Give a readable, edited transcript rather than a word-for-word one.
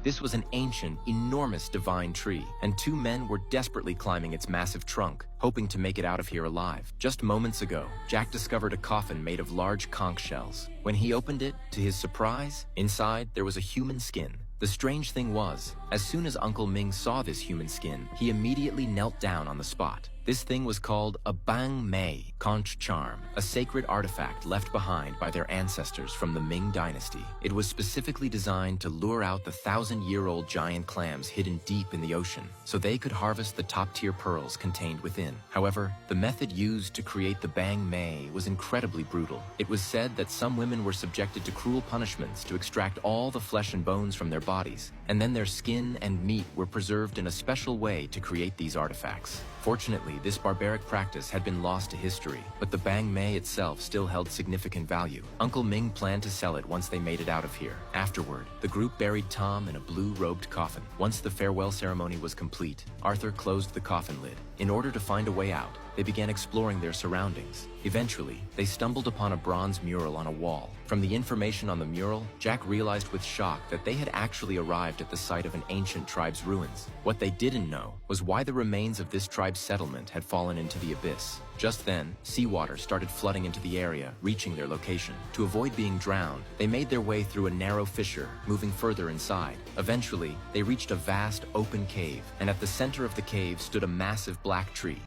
This was an ancient, enormous divine tree, and two men were desperately climbing its massive trunk, hoping to make it out of here alive. Just moments ago, Jack discovered a coffin made of large conch shells. When he opened it, to his surprise, inside there was a human skin. The strange thing was, as soon as Uncle Ming saw this human skin, he immediately knelt down on the spot. This thing was called a bang mei, conch charm, a sacred artifact left behind by their ancestors from the Ming dynasty. It was specifically designed to lure out the 1,000-year-old giant clams hidden deep in the ocean, so they could harvest the top-tier pearls contained within. However, the method used to create the bang mei was incredibly brutal. It was said that some women were subjected to cruel punishments to extract all the flesh and bones from their bodies, and then their skin and meat were preserved in a special way to create these artifacts. Fortunately, this barbaric practice had been lost to history, but the bang mei itself still held significant value. Uncle Ming planned to sell it once they made it out of here. Afterward, the group buried Tom in a blue-robed coffin. Once the farewell ceremony was complete, Arthur closed the coffin lid. In order to find a way out, they began exploring their surroundings. Eventually, they stumbled upon a bronze mural on a wall. From the information on the mural, Jack realized with shock that they had actually arrived at the site of an ancient tribe's ruins. What they didn't know was why the remains of this tribe's settlement had fallen into the abyss. Just then, seawater started flooding into the area, reaching their location. To avoid being drowned, they made their way through a narrow fissure, moving further inside. Eventually, they reached a vast, open cave, and at the center of the cave stood a massive black tree.